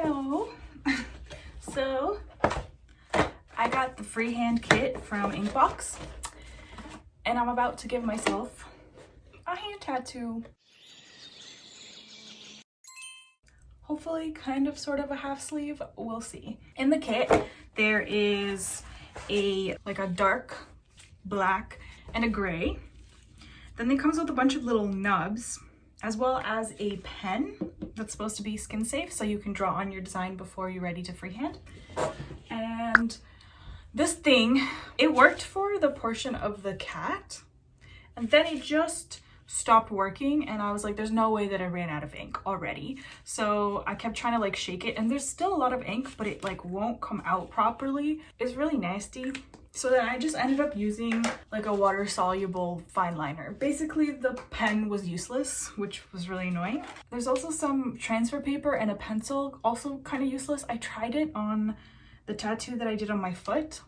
Hello. So I got the freehand kit from INKBOX and I'm about to give myself a hand tattoo. Hopefully kind of sort of a half sleeve, we'll see. In the kit there is a dark black and a gray. Then it comes with a bunch of little nubs, as well as a pen that's supposed to be skin safe, so you can draw on your design before you're ready to freehand. And this thing, it worked for the portion of the cat, and then it just stopped working, and I was like, there's no way that I ran out of ink already. So I kept trying to like shake it, and there's still a lot of ink, but it like won't come out properly. It's really nasty. So then I just ended up using like a water soluble fine liner. Basically the pen was useless, which was really annoying. There's also some transfer paper and a pencil, also kind of useless. I tried it on the tattoo that I did on my foot.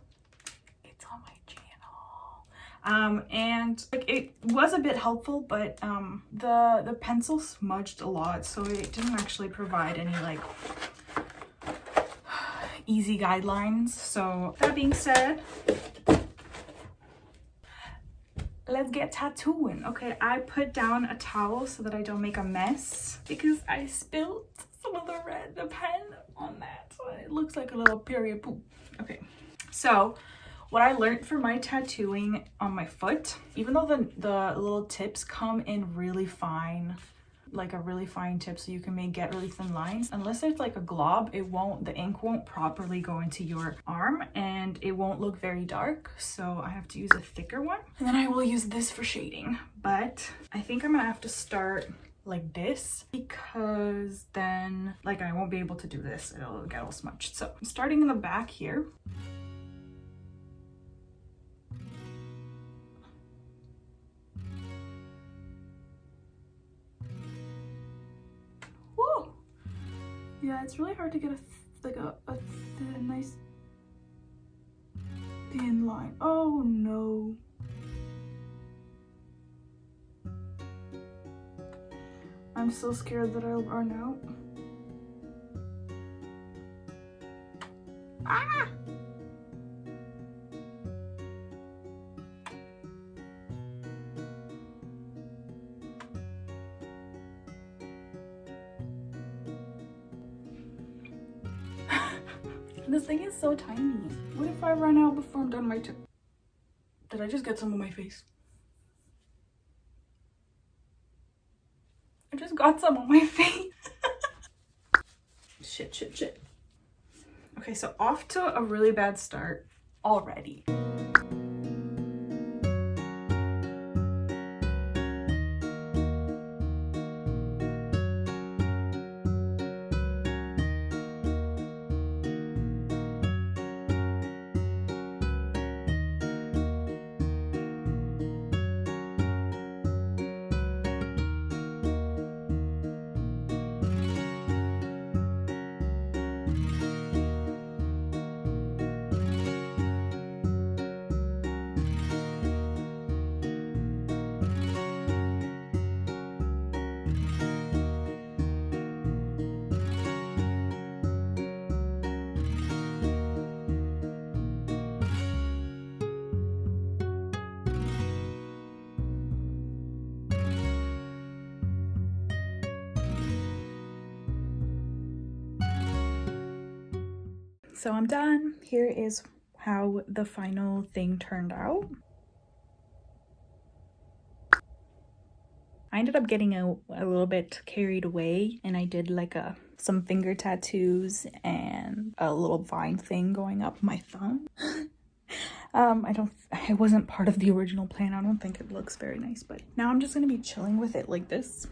It's on my channel. And like it was a bit helpful, but the pencil smudged a lot, so it didn't actually provide any like easy guidelines. So that being said, let's get tattooing. Okay, I put down a towel so that I don't make a mess because I spilled some of the pen on that, so it looks like a little period poop. Okay, so what I learned for my tattooing on my foot, even though the little tips come in really fine, like a really fine tip, so you can get really thin lines, unless it's like a glob, the ink won't properly go into your arm and it won't look very dark. So I have to use a thicker one, and then I will use this for shading. But I think I'm gonna have to start like this, because then like I won't be able to do this, it'll get all smudged. So I'm starting in the back here. Yeah, it's really hard to get a nice thin line. Oh no. I'm so scared that I'll run out. Ah! This thing is so tiny. What if I run out before I'm done my tip? Did I just get some on my face? I just got some on my face. Shit. Okay, so off to a really bad start already. So I'm done. Here is how the final thing turned out. I ended up getting a little bit carried away, and I did like some finger tattoos and a little vine thing going up my thumb. It wasn't part of the original plan. I don't think it looks very nice, but now I'm just gonna be chilling with it like this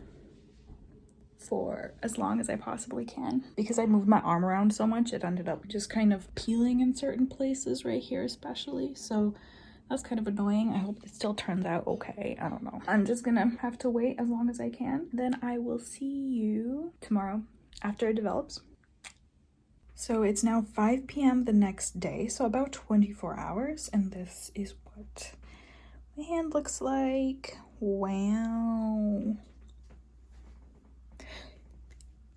for as long as I possibly can. Because I moved my arm around so much, it ended up just kind of peeling in certain places, right here especially. So that's kind of annoying. I hope it still turns out okay. I don't know. I'm just gonna have to wait as long as I can. Then I will see you tomorrow after it develops. So it's now 5 p.m. the next day, so about 24 hours, and this is what my hand looks like. Wow.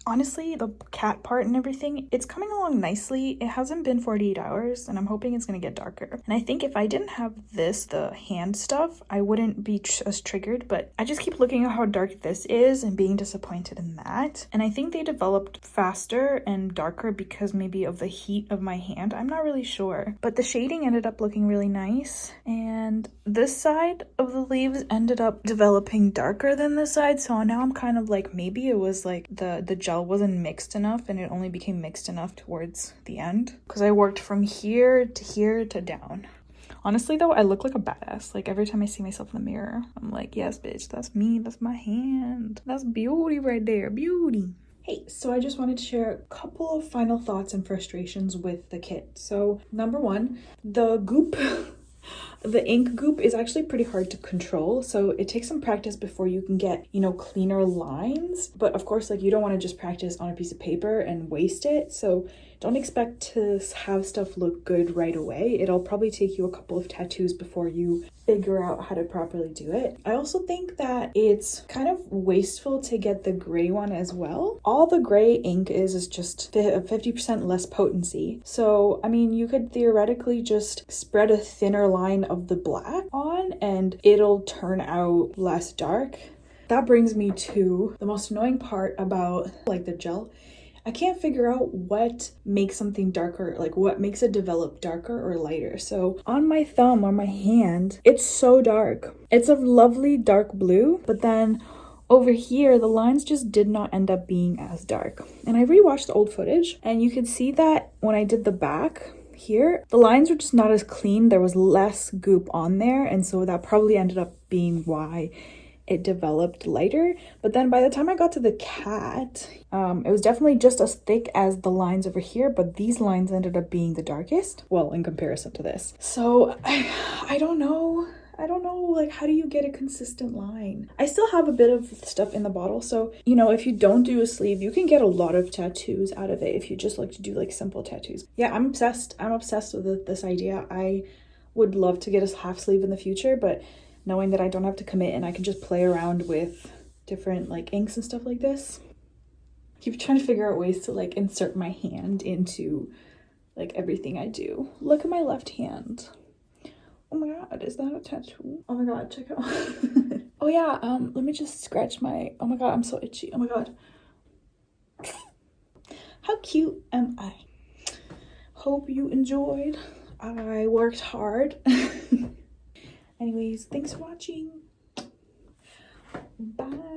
Honestly, the cat part and everything, it's coming along nicely. It hasn't been 48 hours and I'm hoping it's gonna get darker. And I think if I didn't have this, the hand stuff, I wouldn't be as triggered, but I just keep looking at how dark this is and being disappointed in that. And I think they developed faster and darker because maybe of the heat of my hand. I'm not really sure, but the shading ended up looking really nice. And this side of the leaves ended up developing darker than this side. So now I'm kind of like, maybe it was like the gel wasn't mixed enough and it only became mixed enough towards the end because I worked from here to down. Honestly though, I look like a badass. Like every time I see myself in the mirror, I'm like, yes bitch, that's me, that's my hand, that's beauty right there, beauty. Hey, so I just wanted to share a couple of final thoughts and frustrations with the kit. So number one, the goop the ink goop is actually pretty hard to control, so it takes some practice before you can get, you know, cleaner lines. But of course, like, you don't want to just practice on a piece of paper and waste it, so don't expect to have stuff look good right away. It'll probably take you a couple of tattoos before you figure out how to properly do it. I also think that it's kind of wasteful to get the gray one as well. All the gray ink is just 50% less potency. So, I mean, you could theoretically just spread a thinner line of the black on and it'll turn out less dark. That brings me to the most annoying part about like the gel. I can't figure out what makes something darker, like what makes it develop darker or lighter. So on my thumb or my hand, it's so dark. It's a lovely dark blue, but then over here, the lines just did not end up being as dark. And I rewatched the old footage and you could see that when I did the back here, the lines were just not as clean. There was less goop on there. And so that probably ended up being why it developed lighter. But then by the time I got to the cat, it was definitely just as thick as the lines over here, but these lines ended up being the darkest, well, in comparison to this. So I don't know like, how do you get a consistent line? I still have a bit of stuff in the bottle, so you know, if you don't do a sleeve, you can get a lot of tattoos out of it if you just like to do like simple tattoos. Yeah, I'm obsessed with this idea. I would love to get a half sleeve in the future, but knowing that I don't have to commit and I can just play around with different like inks and stuff like this. I keep trying to figure out ways to like insert my hand into like everything I do. Look at my left hand. Oh my god, is that a tattoo? Oh my god, check it out. Oh yeah, let me just scratch my, oh my god, I'm so itchy. Oh my god. How cute am I? Hope you enjoyed. I worked hard. Anyways, thanks for watching. Bye.